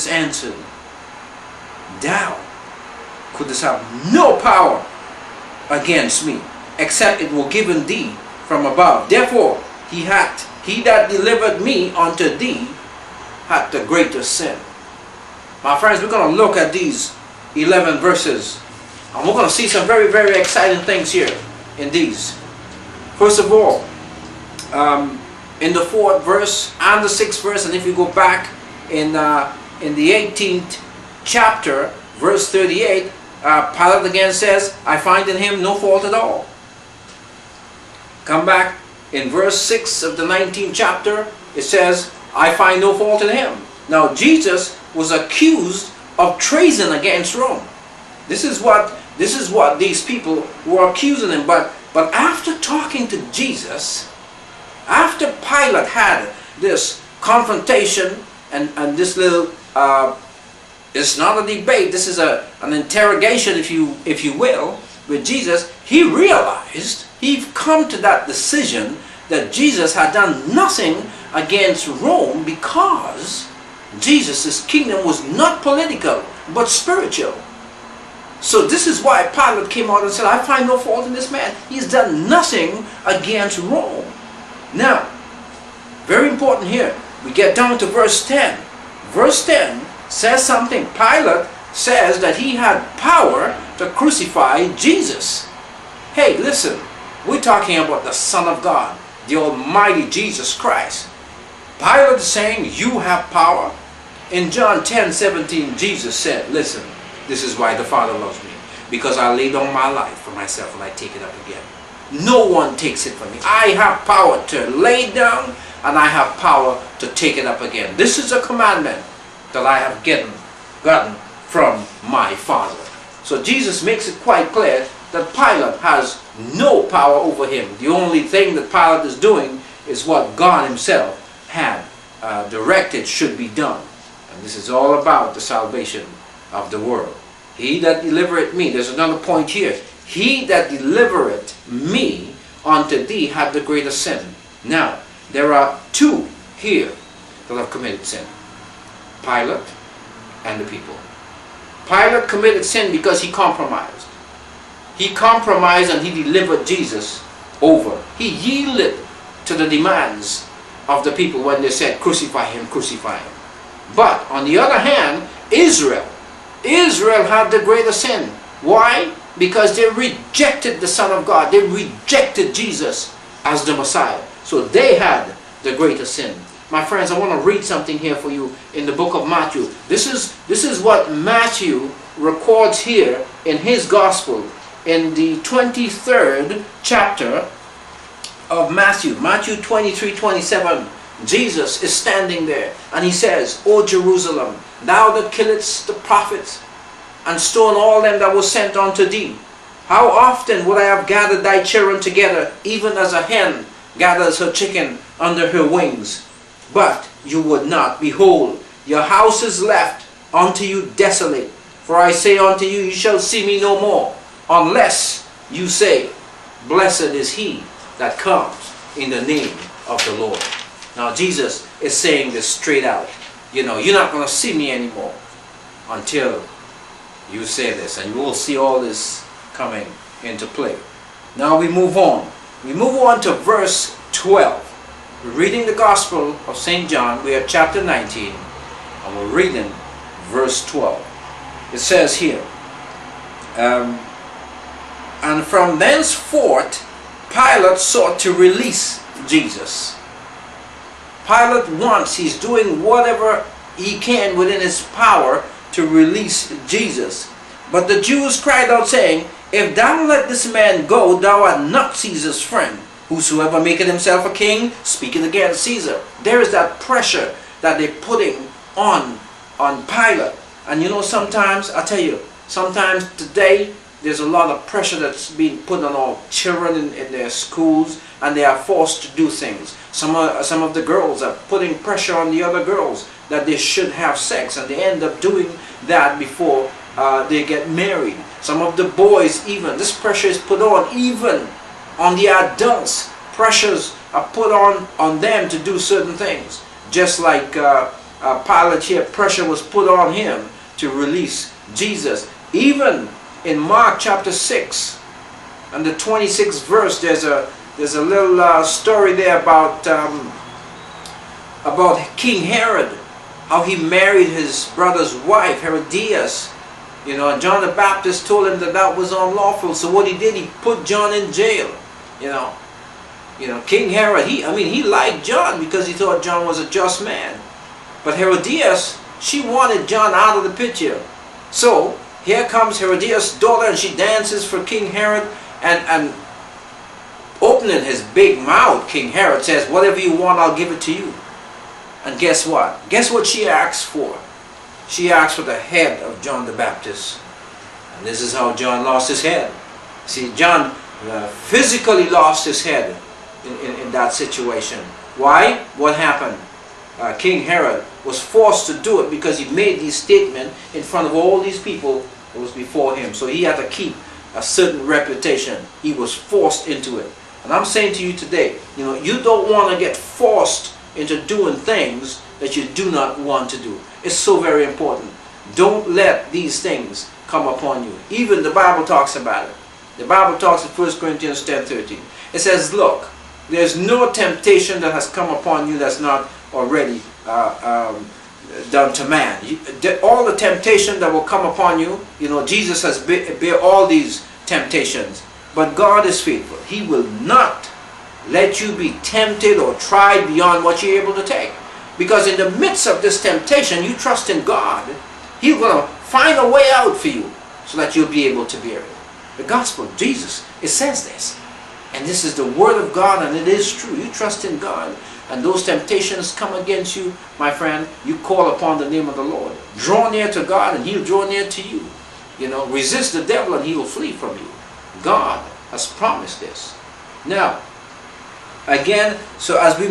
answered, thou couldst have no power against me, except it were given thee from above. Therefore he that delivered me unto thee had the greater sin. My friends, we're going to look at these 11 verses, and we're going to see some very, very exciting things here in these. First of all, in the 4th verse and the 6th verse, and if you go back in the 18th chapter, verse 38, Pilate again says, I find in him no fault at all. Come back in verse 6 of the 19th chapter, it says, I find no fault in him. Now Jesus was accused of treason against Rome. This is what these people were accusing him. But after talking to Jesus, after Pilate had this confrontation and this little, it's not a debate, this is an interrogation, if you will, with Jesus, he realized, he'd come to that decision that Jesus had done nothing against Rome, because Jesus' kingdom was not political but spiritual. So this is why Pilate came out and said, I find no fault in this man. He's done nothing against Rome. Now, very important here, we get down to verse 10. Verse 10 says something. Pilate says that he had power to crucify Jesus. Hey, listen, we're talking about the Son of God, the Almighty Jesus Christ. Pilate is saying, you have power. In John 10:17, Jesus said, listen, this is why the Father loves me, because I lay down my life for myself and I take it up again. No one takes it from me. I have power to lay down, and I have power to take it up again. This is a commandment that I have gotten from my Father. So Jesus makes it quite clear that Pilate has no power over him. The only thing that Pilate is doing is what God himself had directed should be done. And this is all about the salvation of the world. He that delivereth me, there's another point here. He that delivereth me unto thee had the greater sin. Now, there are two here that have committed sin. Pilate and the people. Pilate committed sin because he compromised. He compromised and he delivered Jesus over. He yielded to the demands of the people when they said, crucify him, crucify him. But on the other hand, Israel had the greater sin. Why? Because they rejected the Son of God. They rejected Jesus as the Messiah. So they had the greater sin. My friends, I want to read something here for you in the book of Matthew. This is what Matthew records here in his gospel in the 23rd chapter of Matthew. Matthew 23:27. Jesus is standing there and he says, O Jerusalem, thou that killest the prophets and stone all them that were sent unto thee, how often would I have gathered thy children together, even as a hen gathers her chicken under her wings? But you would not. Behold, your house is left unto you desolate. For I say unto you, you shall see me no more, unless you say, blessed is he that comes in the name of the Lord. Now Jesus is saying this straight out. You know, you're not going to see me anymore until you say this. And you will see all this coming into play. Now we move on. We move on to verse 12. We're reading the Gospel of St. John. We are chapter 19. And we're reading verse 12. It says here, and from thenceforth Pilate sought to release Jesus. Pilate wants, he's doing whatever he can within his power to release Jesus. But the Jews cried out, saying, if thou let this man go, thou art not Caesar's friend. Whosoever maketh himself a king, speaketh against Caesar. There is that pressure that they're putting on Pilate. And you know, sometimes, I tell you, sometimes today, there's a lot of pressure that's being put on our children in their schools, and they are forced to do things. Some of the girls are putting pressure on the other girls that they should have sex, and they end up doing that before they get married. Some of the boys, even, this pressure is put on even on the adults. Pressures are put on them to do certain things. Just like Pilate here, pressure was put on him to release Jesus. Even in Mark chapter 6 and the 26th verse, there's a little story there about King Herod, how he married his brother's wife, Herodias. You know, and John the Baptist told him that that was unlawful. So what he did, he put John in jail. You know, King Herod, he liked John because he thought John was a just man. But Herodias, she wanted John out of the picture. So here comes Herodias' daughter, and she dances for King Herod, and opening his big mouth, King Herod says, "Whatever you want, I'll give it to you." And guess what? Guess what she asked for? She asked for the head of John the Baptist. And this is how John lost his head. See, John physically lost his head in that situation. Why? What happened? King Herod was forced to do it because he made these statements in front of all these people that was before him. So he had to keep a certain reputation. He was forced into it. And I'm saying to you today, you don't want to get forced into doing things that you do not want to do. It's so very important. Don't let these things come upon you. Even the Bible talks about it. The Bible talks in 1 Corinthians 10:13. It says, look, there's no temptation that has come upon you that's not already done to man. All the temptation that will come upon you, Jesus has bear all these temptations. But God is faithful. He will not let you be tempted or tried beyond what you're able to take. Because in the midst of this temptation, you trust in God. He's going to find a way out for you so that you'll be able to bear it. The gospel of Jesus, it says this. And this is the word of God, and it is true. You trust in God, and those temptations come against you, my friend, you call upon the name of the Lord. Draw near to God, and He'll draw near to you. Resist the devil, and he will flee from you. God has promised this. Now, again, so as we